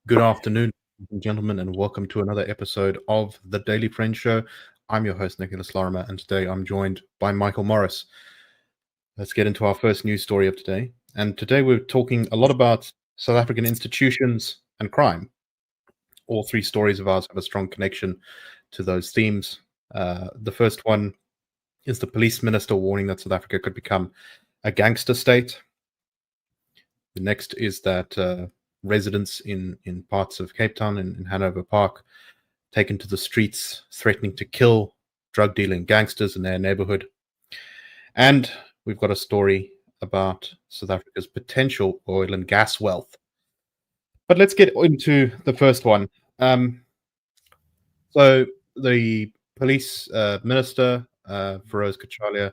Good afternoon, ladies and gentlemen, and welcome to another episode of The Daily Friend Show. I'm your host, Nicholas Lorimer, and today I'm joined by Michael Morris. Let's get into our first news story of today. And today we're talking a lot about South African institutions and crime. All three stories of ours have a strong connection to those themes. The first one is the police minister warning that South Africa could become a gangster state. The next is that residents in parts of Cape Town and in Hanover Park taken to the streets, threatening to kill drug dealing gangsters in their neighborhood. And we've got a story about South Africa's potential oil and gas wealth. But let's get into the first one. So the police minister, Feroz Kachalia,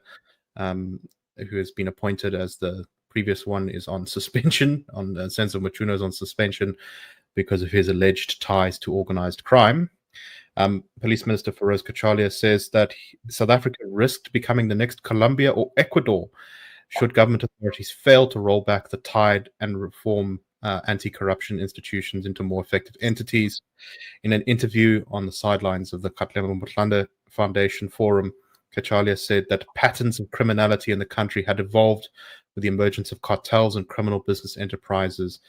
who has been appointed as the previous one, is on suspension. On Senzo Machuno is on suspension because of his alleged ties to organized crime. Police Minister Feroz Kachalia says that South Africa risked becoming the next Colombia or Ecuador should government authorities fail to roll back the tide and reform anti-corruption institutions into more effective entities. In an interview on the sidelines of the Katlego Motlhande Foundation Forum, Kachalia said that patterns of criminality in the country had evolved with the emergence of cartels and criminal business enterprises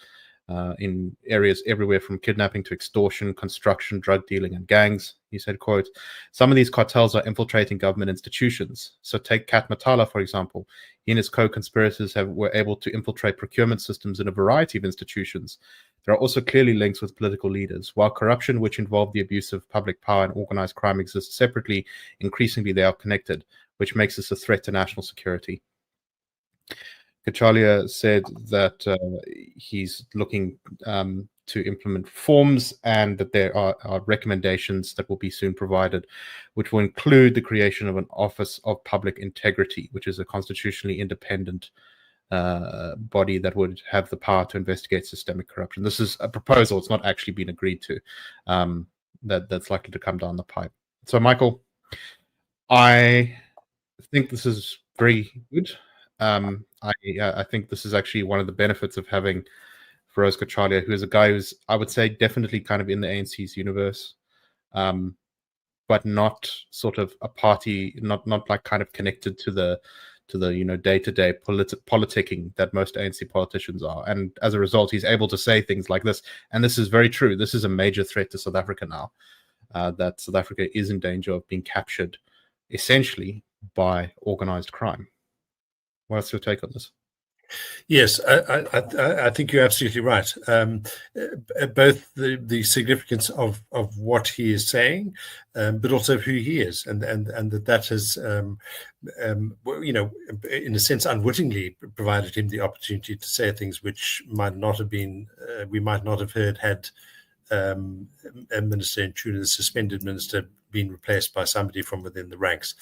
in areas everywhere from kidnapping to extortion, construction, drug dealing, and gangs. He said, quote, "Some of these cartels are infiltrating government institutions. So take Kat Matala, for example. He and his co-conspirators were able to infiltrate procurement systems in a variety of institutions. There are also clearly links with political leaders. While corruption, which involved the abuse of public power, and organized crime exist separately, increasingly they are connected, which makes this a threat to national security." Kachalia said that he's looking to implement reforms and that there are recommendations that will be soon provided, which will include the creation of an Office of Public Integrity, which is a constitutionally independent body that would have the power to investigate systemic corruption. This is a proposal. It's not actually been agreed to. That's likely to come down the pipe. So, Michael, I think this is very good. I think this is actually one of the benefits of having Feroz Kachalia, who is a guy who's, I would say, definitely kind of in the ANC's universe, but not sort of a party, not like kind of connected to the day-to-day politicking that most ANC politicians are. And as a result, he's able to say things like this. And this is very true. This is a major threat to South Africa now, that South Africa is in danger of being captured essentially by organized crime. What's your take on this? Yes, I think you're absolutely right. Both the significance of what he is saying, but also who he is, and that has, in a sense, unwittingly provided him the opportunity to say things which might not have been, we might not have heard had a minister in tune, the suspended minister, been replaced by somebody from within the ranks.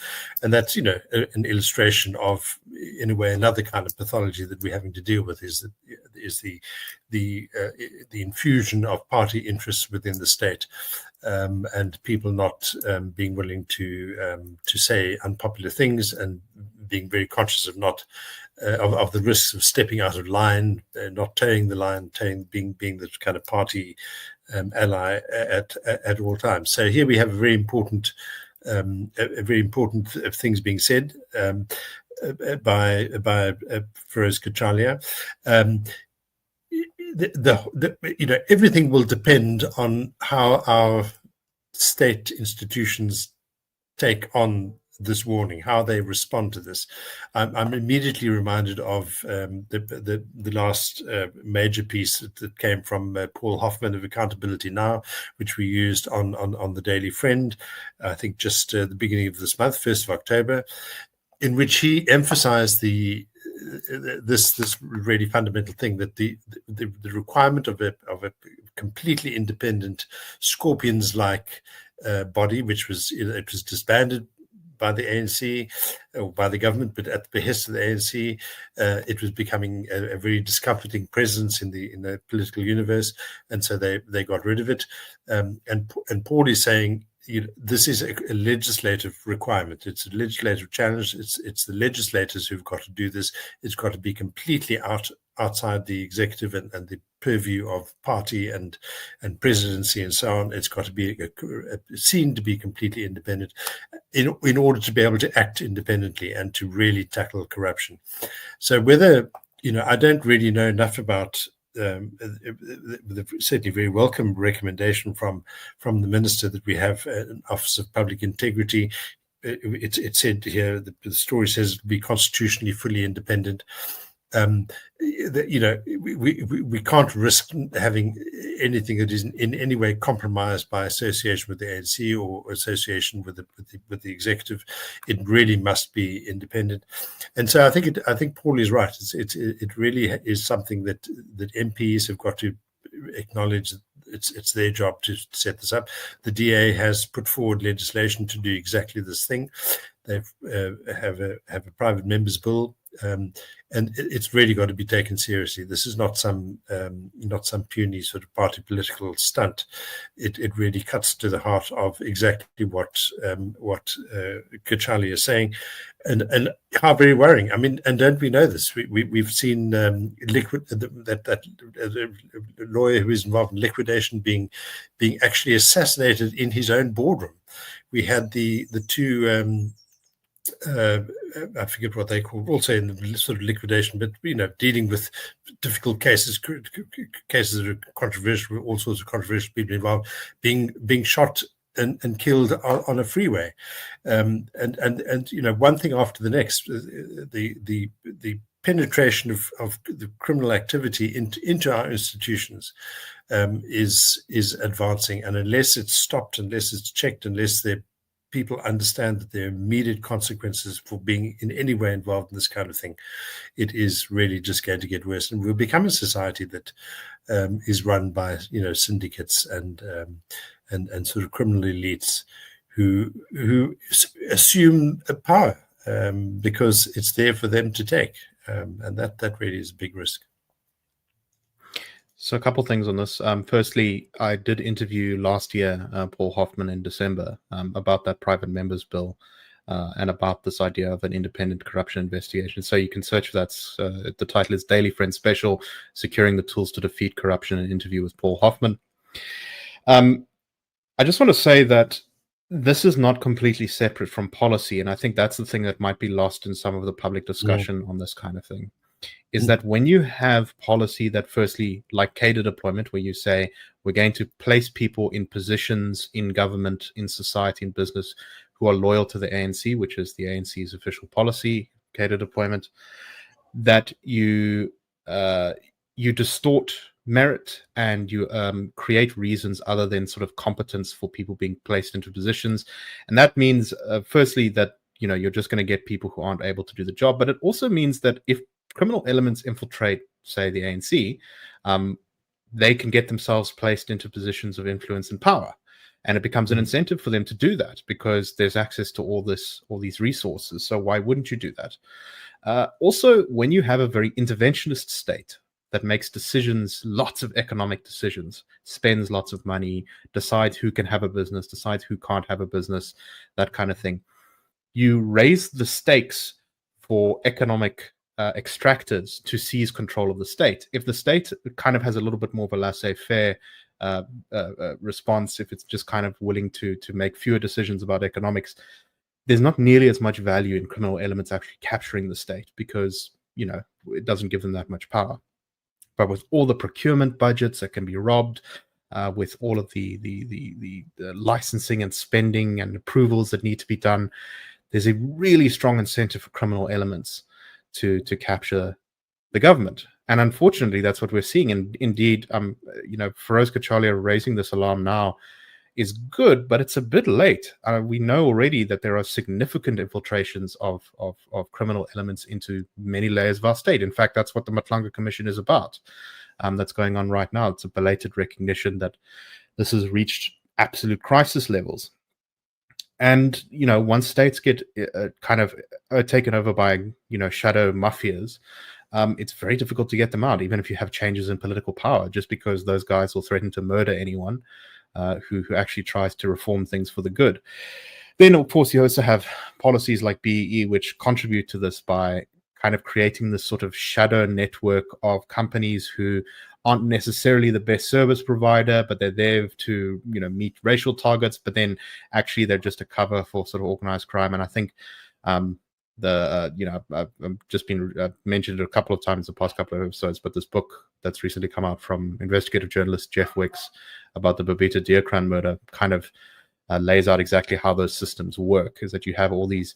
And that's, an illustration of, in a way, another kind of pathology that we're having to deal with is the infusion of party interests within the state, and people not being willing to say unpopular things and being very conscious of not of the risks of stepping out of line, not towing the line, being the kind of party ally at all times. So here we have a very important things being said by Feroz Kachalia. Everything will depend on how our state institutions take on this warning, how they respond to this. I'm immediately reminded of the last major piece that came from Paul Hoffman of Accountability Now, which we used on the Daily Friend, I think just the beginning of this month, 1st of October, in which he emphasized this really fundamental thing, that the requirement of a completely independent Scorpions-like body, which was disbanded by the ANC or by the government, but at the behest of the ANC, it was becoming a very discomforting presence in the political universe, and so they got rid of it. And Paul is saying, this is a legislative requirement. It's a legislative challenge. It's the legislators who've got to do this. It's got to be completely out outside the executive and the purview of party and presidency and so on. It's got to be seen to be completely independent in order to be able to act independently and to really tackle corruption. So whether, I don't really know enough about the certainly very welcome recommendation from the minister that we have an Office of Public Integrity. It said here, the story says it'll be constitutionally fully independent. We can't risk having anything that is in any way compromised by association with the ANC or association with the executive. It really must be independent, and so I think Paul is right. It really is something that MPs have got to acknowledge. It's their job to set this up. The DA has put forward legislation to do exactly this thing. They have a private members bill. And it's really got to be taken seriously. This is not some puny sort of party political stunt. It really cuts to the heart of exactly what Kachali is saying, and how very worrying. I mean, and don't we know this? We've seen that lawyer who is involved in liquidation being actually assassinated in his own boardroom. We had the two. I forget what they call, also in the sort of liquidation, but dealing with difficult cases that are controversial, all sorts of controversial people involved, being shot and killed on a freeway, and one thing after the next, the penetration of the criminal activity into our institutions is advancing, and unless it's stopped, unless it's checked, unless people understand that there are immediate consequences for being in any way involved in this kind of thing, it is really just going to get worse, and we'll become a society that is run by syndicates and sort of criminal elites who assume a power because it's there for them to take, and that really is a big risk. So a couple things on this. Firstly, I did interview last year Paul Hoffman in December about that private members bill and about this idea of an independent corruption investigation. So you can search for that. The title is Daily Friend Special, Securing the Tools to Defeat Corruption, an interview with Paul Hoffman. I just want to say that this is not completely separate from policy, and I think that's the thing that might be lost in some of the public discussion on this kind of thing. Is that when you have policy that, firstly, like cadre deployment, where you say we're going to place people in positions in government, in society, in business who are loyal to the ANC, which is the ANC's official policy, cadre deployment, that you distort merit and you create reasons other than sort of competence for people being placed into positions. And that means, firstly, that you're just going to get people who aren't able to do the job. But it also means that if criminal elements infiltrate, say, the ANC, they can get themselves placed into positions of influence and power. And it becomes an incentive for them to do that because there's access to all these resources. So why wouldn't you do that? Also, when you have a very interventionist state that makes decisions, lots of economic decisions, spends lots of money, decides who can have a business, decides who can't have a business, that kind of thing, you raise the stakes for economic extractors to seize control of the state. If the state kind of has a little bit more of a laissez-faire response, if it's just kind of willing to make fewer decisions about economics, there's not nearly as much value in criminal elements actually capturing the state because, it doesn't give them that much power. But with all the procurement budgets that can be robbed, with all of the licensing and spending and approvals that need to be done, there's a really strong incentive for criminal elements to capture the government. And unfortunately, that's what we're seeing. And indeed, Feroz Kachalia raising this alarm now is good, but it's a bit late. We know already that there are significant infiltrations of criminal elements into many layers of our state. In fact, that's what the Matlanga Commission is about. That's going on right now. It's a belated recognition that this has reached absolute crisis levels. And, once states get kind of taken over by, shadow mafias, it's very difficult to get them out, even if you have changes in political power, just because those guys will threaten to murder anyone who actually tries to reform things for the good. Then, of course, you also have policies like BEE, which contribute to this by kind of creating this sort of shadow network of companies who aren't necessarily the best service provider, but they're there to, you know, meet racial targets, but then actually they're just a cover for sort of organized crime. And I think you know, I've just been mentioned it a couple of times in the past couple of episodes, but this book that's recently come out from investigative journalist Jeff Wicks about the Babita Dearkran murder kind of lays out exactly how those systems work, is that you have all these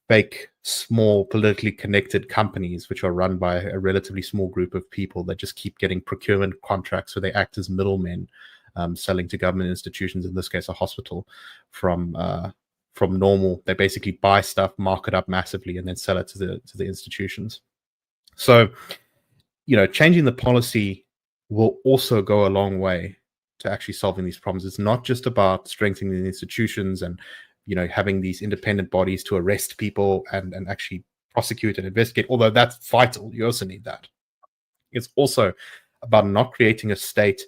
fake, small, politically connected companies which are run by a relatively small group of people that just keep getting procurement contracts, so they act as middlemen, selling to government institutions, in this case a hospital, from normal. They basically buy stuff, mark it up massively, and then sell it to the institutions. So, you know, changing the policy will also go a long way to actually solving these problems. It's not just about strengthening the institutions and, you know, having these independent bodies to arrest people and actually prosecute and investigate, although that's vital. You also need that. It's also about not creating a state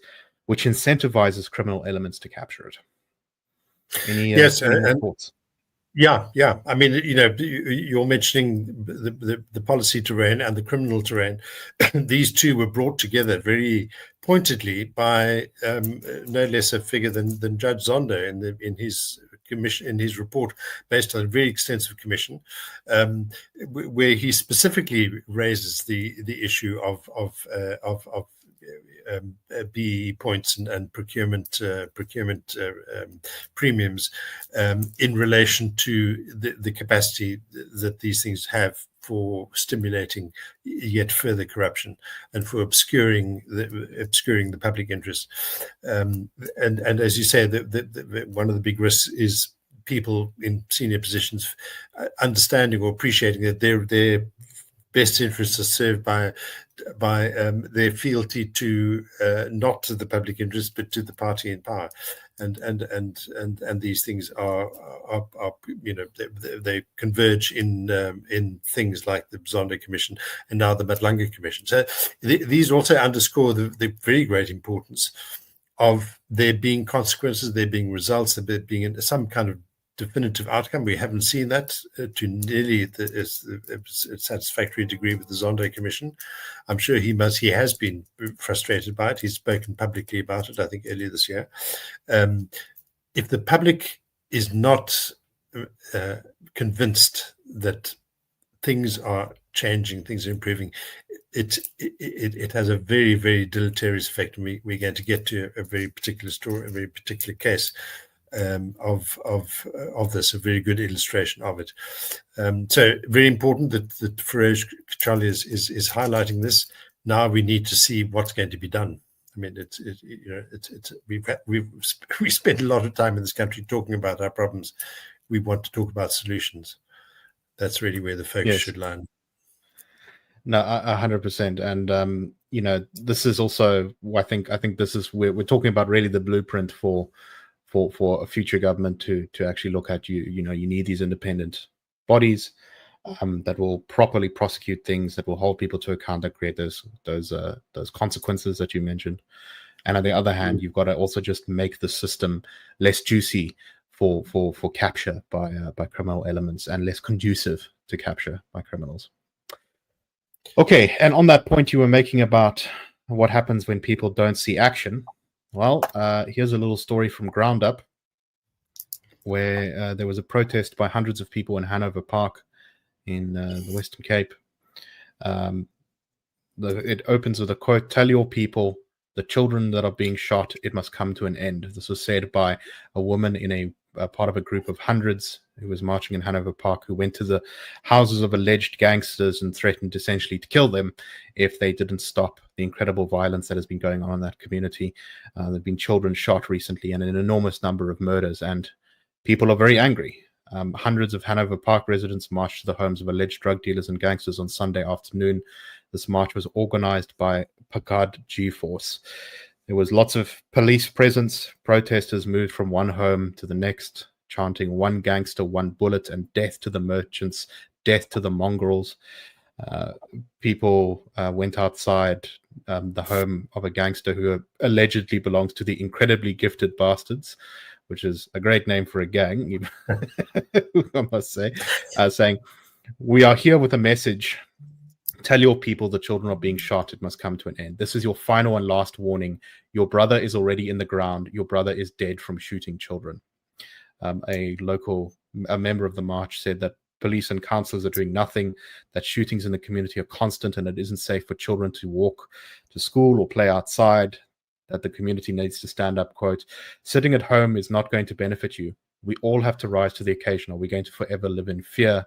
which incentivizes criminal elements to capture it. Any thoughts? Yeah. I mean, you know, you're mentioning the policy terrain and the criminal terrain. These two were brought together very pointedly by no less a figure than Judge Zondo in his commission, in his report, based on a very extensive commission, where he specifically raises the issue of BEE points and procurement premiums in relation to the capacity that these things have for stimulating yet further corruption and for obscuring the public interest. And as you say, one of the big risks is people in senior positions understanding or appreciating that their best interests are served by their fealty to not to the public interest but to the party in power, and these things are you know, they converge in things like the Zondo Commission and now the Matlanga Commission. So these also underscore the very great importance of there being consequences, there being results, there being some kind of definitive outcome. We haven't seen that to nearly a satisfactory degree with the Zondo Commission. I'm sure he has been frustrated by it. He's spoken publicly about it, I think, earlier this year. If the public is not convinced that things are changing, things are improving, it has a very, very deleterious effect. And we're going to get to a very particular story, a very particular case of this, a very good illustration of it. So very important that Feroz Kachali is highlighting this. Now we need to see what's going to be done. I mean, we spent a lot of time in this country talking about our problems. We want to talk about solutions. That's really where the focus should lie. No, 100%. And you know, this is also, I think this is where we're talking about really the blueprint for a future government to actually look at. You know, you need these independent bodies that will properly prosecute things, that will hold people to account, that create those consequences that you mentioned. And on the other hand, you've got to also just make the system less juicy for capture by criminal elements and less conducive to capture by criminals. Okay, and on that point you were making about what happens when people don't see action. Well, here's a little story from Ground Up, where there was a protest by hundreds of people in Hanover Park in the Western Cape. It opens with a quote: "Tell your people, the children that are being shot, it must come to an end." This was said by a woman in a part of a group of hundreds who was marching in Hanover Park, who went to the houses of alleged gangsters and threatened essentially to kill them if they didn't stop the incredible violence that has been going on in that community. There have been children shot recently and an enormous number of murders, and people are very angry. Hundreds of Hanover Park residents marched to the homes of alleged drug dealers and gangsters on Sunday afternoon. This march was organized by Pagad G-Force. There was lots of police presence. Protesters moved from one home to the next, chanting "One gangster, one bullet," and "Death to the merchants, death to the mongrels." People went outside the home of a gangster who allegedly belongs to the Incredibly Gifted Bastards, which is a great name for a gang, I must say, saying, "We are here with a message. Tell your people the children are being shot. It must come to an end. This is your final and last warning. Your brother is already in the ground. Your brother is dead from shooting children. A member of the march said that police and councillors are doing nothing, that shootings in the community are constant, and it isn't safe for children to walk to school or play outside, that the community needs to stand up. Quote, sitting at home is not going to benefit you. We all have to rise to the occasion. Are we going to forever live in fear?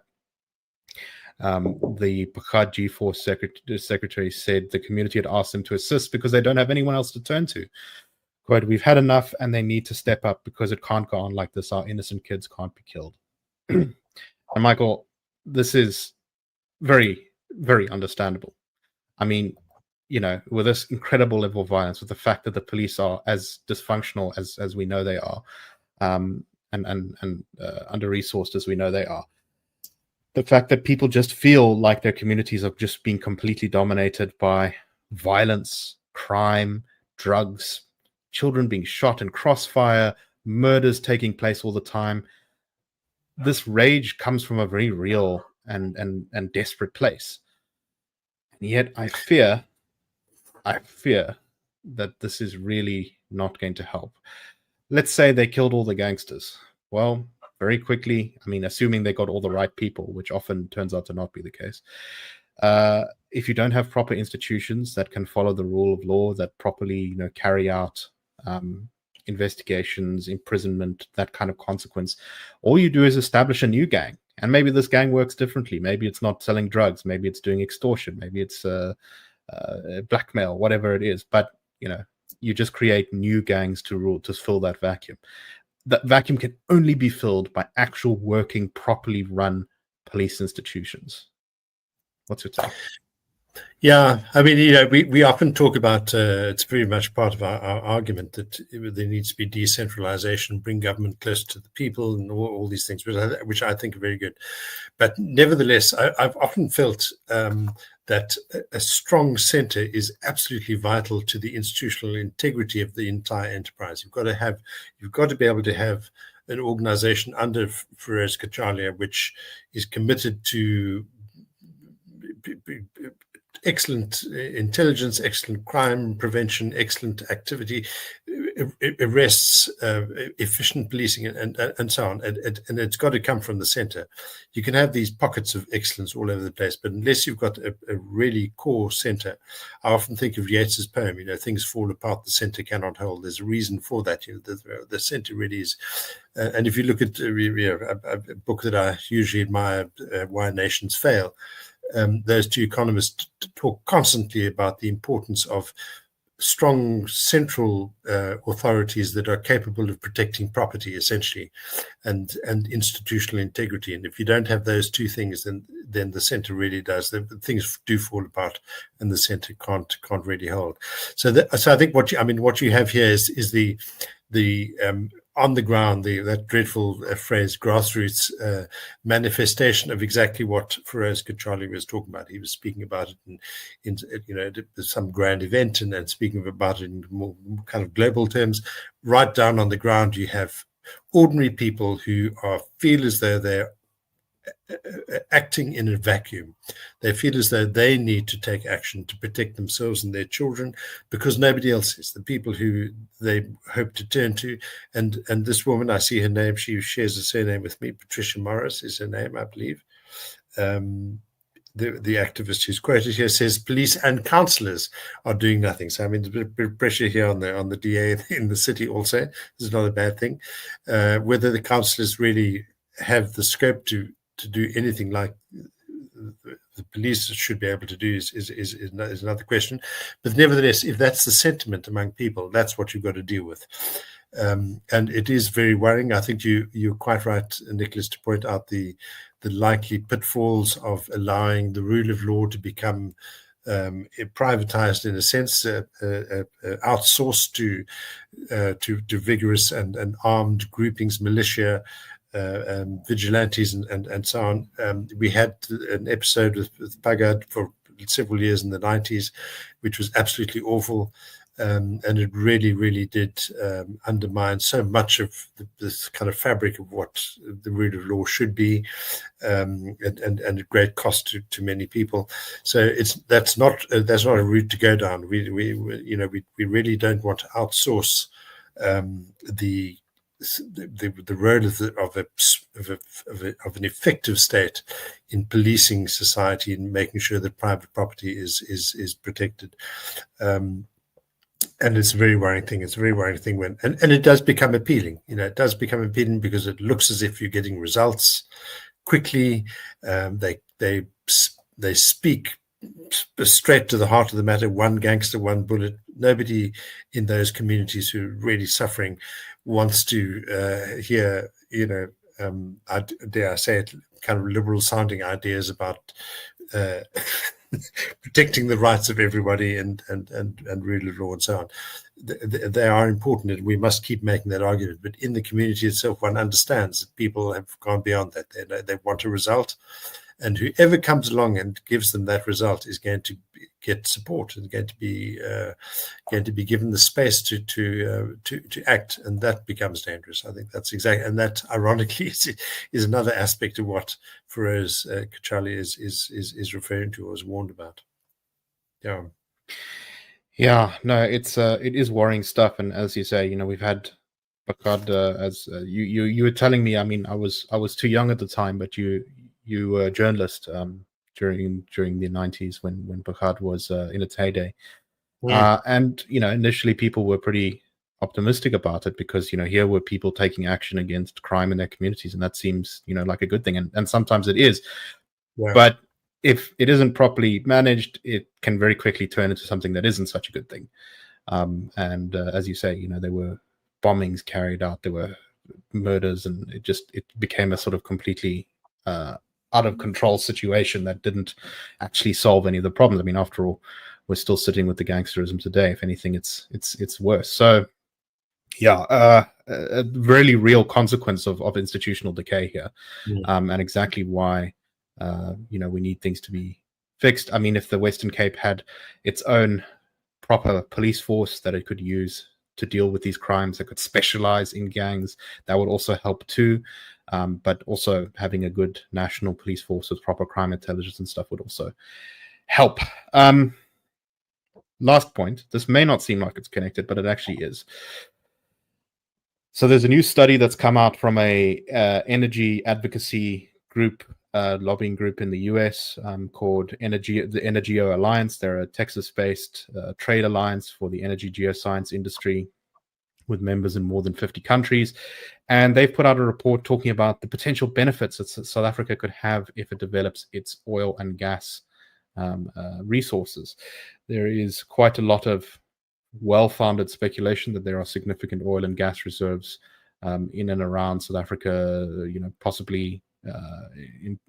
The Pakad G4 secretary said the community had asked them to assist because they don't have anyone else to turn to. Quote, we've had enough and they need to step up because it can't go on like this. Our innocent kids can't be killed. And Michael, this is very, very understandable. I mean, with this incredible level of violence, with the fact that the police are as dysfunctional as we know they are, and under-resourced as we know they are, the fact that people just feel like their communities are just being completely dominated by violence, crime, drugs, children being shot in crossfire, murders taking place all the time. This rage comes from a very real and desperate place. And yet I fear that this is really not going to help. Let's say they killed all the gangsters. Well, very quickly, I mean, assuming they got all the right people, which often turns out to not be the case. If you don't have proper institutions that can follow the rule of law, that properly, carry out investigations, imprisonment, that kind of consequence, all you do is establish a new gang. And maybe this gang works differently. Maybe it's not selling drugs. Maybe it's doing extortion. Maybe it's blackmail, whatever it is. But, you just create new gangs to fill that vacuum. That vacuum can only be filled by actual working, properly run police institutions. What's your take? Yeah, I mean, we often talk about, it's very much part of our argument that there needs to be decentralization, bring government close to the people and all these things, which I think are very good. But nevertheless, I've often felt that a strong center is absolutely vital to the institutional integrity of the entire enterprise. You've got to be able to have an organization under Feroz Kachalia which is committed to excellent intelligence, excellent crime prevention, excellent activity, arrests, efficient policing, and so on. And it's got to come from the center. You can have these pockets of excellence all over the place, but unless you've got a really core center, I often think of Yeats's poem, things fall apart, the center cannot hold. There's a reason for that. The center really is. And if you look at a book that I usually admire, Why Nations Fail, those two economists talk constantly about the importance of strong central authorities that are capable of protecting property, essentially, and institutional integrity. And if you don't have those two things, then the center really does. Things do fall apart, and the center can't really hold. So I think what you have here is the on the ground, that dreadful phrase, grassroots manifestation of exactly what Feroz Kachalia was talking about. He was speaking about it in some grand event and speaking about it in more kind of global terms. Right down on the ground, you have ordinary people who feel as though they're acting in a vacuum. They feel as though they need to take action to protect themselves and their children because nobody else is. The people who they hope to turn to, and this woman, I see her name, she shares a surname with me, Patricia Morris is her name, I believe. The activist who's quoted here says police and councillors are doing nothing. So I mean, there's a bit of pressure here on the DA in the city also. This is not a bad thing. Whether the councillors really have the scope to do anything like the police should be able to do is another question. But nevertheless, if that's the sentiment among people, that's what you've got to deal with. And it is very worrying. I think you're quite right, Nicholas, to point out the likely pitfalls of allowing the rule of law to become privatized in a sense, outsourced to vigorous and armed groupings, militia, vigilantes and so on. We had an episode with Pagad for several years in the 90s, which was absolutely awful. And it really, really did undermine so much of this kind of fabric of what the rule of law should be, and at great cost to many people. So that's not a route to go down. We really don't want to outsource the role of an effective state in policing society and making sure that private property is protected. And it's a very worrying thing. It's a very worrying thing when, and it does become appealing. It does become appealing because it looks as if you're getting results quickly. They speak straight to the heart of the matter. One gangster, one bullet. Nobody in those communities who are really suffering wants to hear, dare I say it, kind of liberal sounding ideas about protecting the rights of everybody and rule of law and so on. They are important, and we must keep making that argument. But in the community itself, one understands that people have gone beyond that. They want a result, and whoever comes along and gives them that result is going to get support and going to be given the space to act, and that becomes dangerous. I think that's exactly, and that ironically is another aspect of what Feroz Kochali is referring to or is warned about. Yeah, no, it is worrying stuff, and as you say, we've had Bakad, as you were telling me. I mean, I was too young at the time, but you were a journalist during the 90s when Bakad was in its heyday. Yeah. And initially people were pretty optimistic about it because here were people taking action against crime in their communities, and that seems like a good thing, and sometimes it is. Yeah. But if it isn't properly managed, it can very quickly turn into something that isn't such a good thing. And as you say, there were bombings carried out, there were murders, and it became a sort of completely out of control situation that didn't actually solve any of the problems. I mean, after all, we're still sitting with the gangsterism today. If anything, it's worse. So yeah, a really real consequence of institutional decay here. And exactly why we need things to be fixed. I mean, if the Western Cape had its own proper police force that it could use to deal with these crimes, that could specialize in gangs, that would also help too. But also having a good national police force with proper crime intelligence and stuff would also help. Last point, this may not seem like it's connected, but it actually is. So there's a new study that's come out from a energy advocacy group, lobbying group in the US called the Energio Alliance. They're a Texas-based trade alliance for the energy geoscience industry with members in more than 50 countries. And they've put out a report talking about the potential benefits that South Africa could have if it develops its oil and gas resources. There is quite a lot of well-founded speculation that there are significant oil and gas reserves in and around South Africa, possibly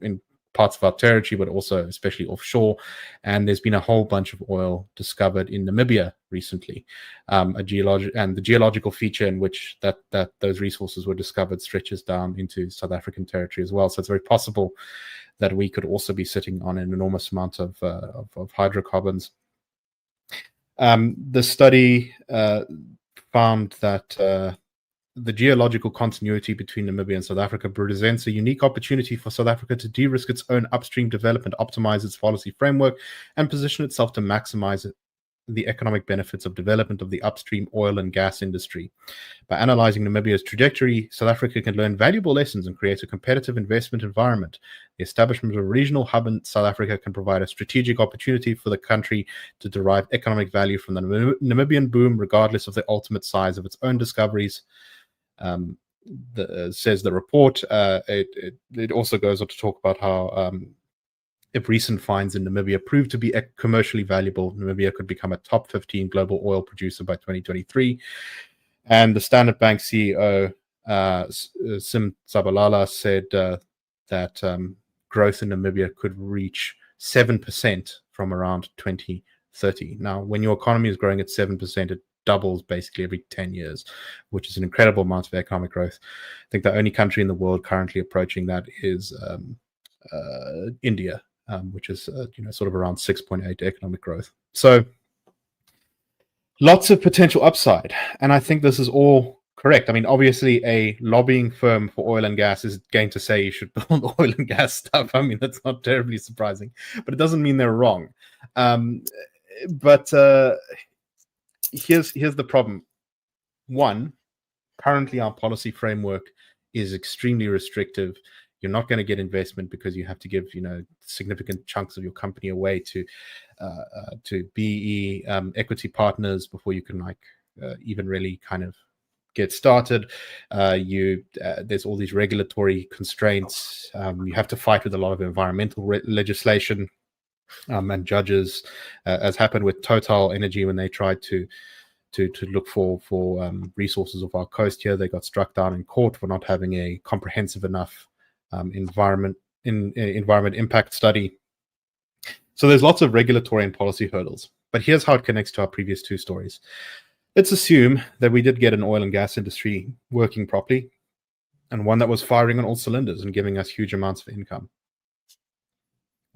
in parts of our territory, but also especially offshore. And there's been a whole bunch of oil discovered in Namibia recently. And the geological feature in which that those resources were discovered stretches down into South African territory as well. So it's very possible that we could also be sitting on an enormous amount of hydrocarbons. The study found that the geological continuity between Namibia and South Africa presents a unique opportunity for South Africa to de-risk its own upstream development, optimize its policy framework, and position itself to maximize the economic benefits of development of the upstream oil and gas industry. By analyzing Namibia's trajectory, South Africa can learn valuable lessons and create a competitive investment environment. The establishment of a regional hub in South Africa can provide a strategic opportunity for the country to derive economic value from the Namibian boom, regardless of the ultimate size of its own discoveries. Says the report. It also goes on to talk about how if recent finds in Namibia prove to be commercially valuable, Namibia could become a top 15 global oil producer by 2023. And the Standard Bank CEO, Sim Tshabalala, said that growth in Namibia could reach 7% from around 2030. Now, when your economy is growing at 7%, it doubles basically every 10 years, which is an incredible amount of economic growth. I think the only country in the world currently approaching that is India, which is sort of around 6.8 economic growth. So lots of potential upside. And I think this is all correct. I mean, obviously, a lobbying firm for oil and gas is going to say you should build oil and gas stuff. I mean, that's not terribly surprising, but it doesn't mean they're wrong. But here's the problem. One, currently our policy framework is extremely restrictive. You're not going to get investment because you have to give, significant chunks of your company away to BE equity partners before you can even really kind of get started. There's all these regulatory constraints. You have to fight with a lot of environmental legislation and judges, as happened with Total Energy when they tried to look for resources off our coast here. They got struck down in court for not having a comprehensive enough environment impact study. So there's lots of regulatory and policy hurdles. But here's how it connects to our previous two stories. Let's assume that we did get an oil and gas industry working properly, and one that was firing on all cylinders and giving us huge amounts of income.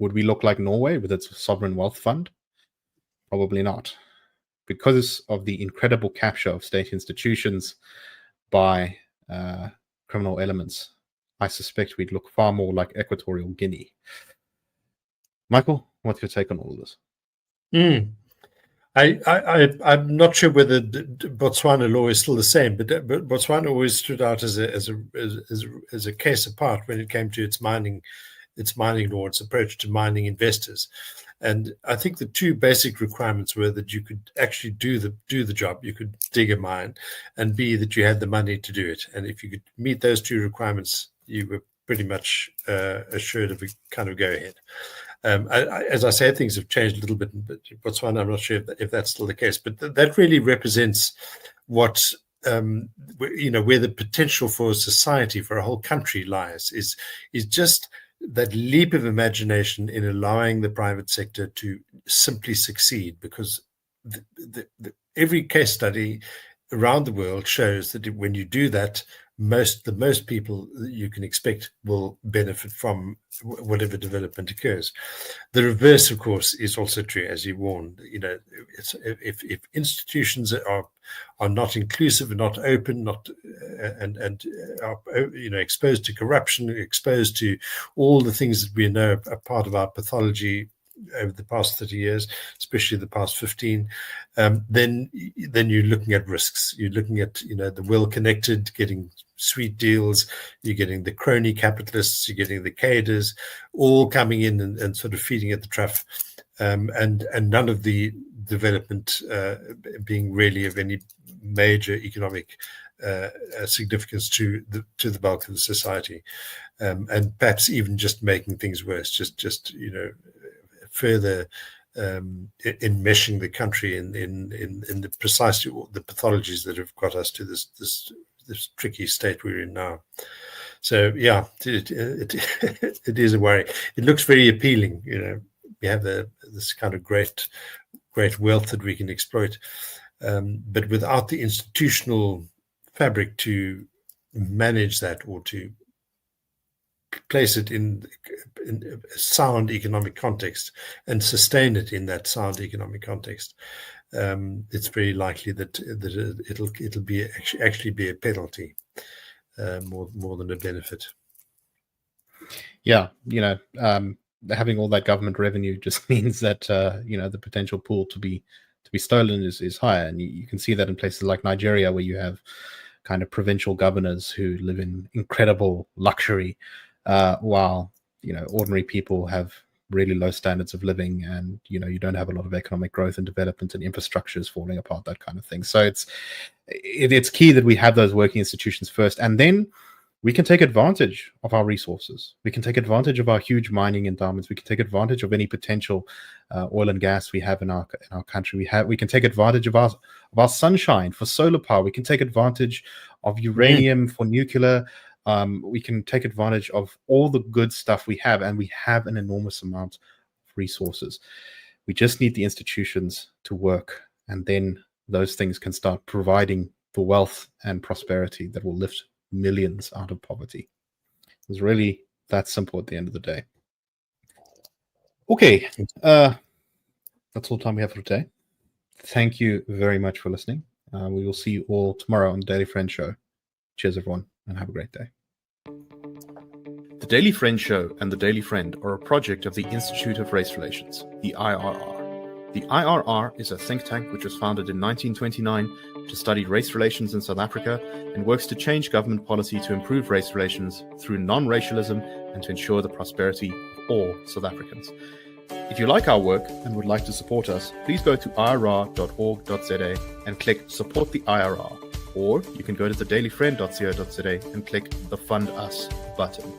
Would we look like Norway with its sovereign wealth fund? Probably not. Because of the incredible capture of state institutions by criminal elements, I suspect we'd look far more like Equatorial Guinea. Michael, what's your take on all of this? I'm not sure whether Botswana law is still the same, but Botswana always stood out as a case apart when it came to its mining law, its approach to mining investors. And I think the two basic requirements were that you could actually do the job, you could dig a mine, and B, that you had the money to do it. And if you could meet those two requirements, you were pretty much assured of a kind of go ahead. As I say, things have changed a little bit, but Botswana, I'm not sure if that's still the case. But that really represents what where the potential for a society, for a whole country lies, is just that leap of imagination in allowing the private sector to simply succeed, because every case study around the world shows that when you do that, the most people that you can expect will benefit from whatever development occurs. The reverse, of course, is also true, as you warned. If institutions are not inclusive, not open, and are exposed to corruption, exposed to all the things that we know are part of our pathology over the past 30 years, especially the past 15, then you're looking at risks. You're looking at the well-connected getting sweet deals. You're getting the crony capitalists. You're getting the cadres, all coming in and sort of feeding at the trough, and none of the development being really of any major economic significance to the bulk of the society, and perhaps even just making things worse. Just further enmeshing the country in the precisely the pathologies that have got us to this tricky state we're in now. So yeah, it is a worry. It looks very appealing. We have this kind of great wealth that we can exploit, but without the institutional fabric to manage that or to place it in a sound economic context and sustain it in that sound economic context, it's very likely that it'll be actually be a penalty more than a benefit. Yeah, having all that government revenue just means that the potential pool to be stolen is higher, and you can see that in places like Nigeria, where you have kind of provincial governors who live in incredible luxury, while ordinary people have really low standards of living, and you don't have a lot of economic growth and development, and infrastructure is falling apart, that kind of thing. So it's key that we have those working institutions first, and then we can take advantage of our resources. We can take advantage of our huge mining endowments. We can take advantage of any potential oil and gas we have in our country. We can take advantage of our sunshine for solar power. We can take advantage of uranium for nuclear. We can take advantage of all the good stuff we have, and we have an enormous amount of resources. We just need the institutions to work, and then those things can start providing the wealth and prosperity that will lift millions out of poverty. It's really that simple at the end of the day. Okay, that's all the time we have for today. Thank you very much for listening. We will see you all tomorrow on the Daily Friend Show. Cheers, everyone, and have a great day. The Daily Friend Show and the Daily Friend are a project of the Institute of Race Relations, the IRR. The IRR is a think tank which was founded in 1929 to study race relations in South Africa and works to change government policy to improve race relations through non-racialism and to ensure the prosperity of all South Africans. If you like our work and would like to support us, please go to irr.org.za and click Support the IRR. Or you can go to thedailyfriend.co.za and click the Fund Us button.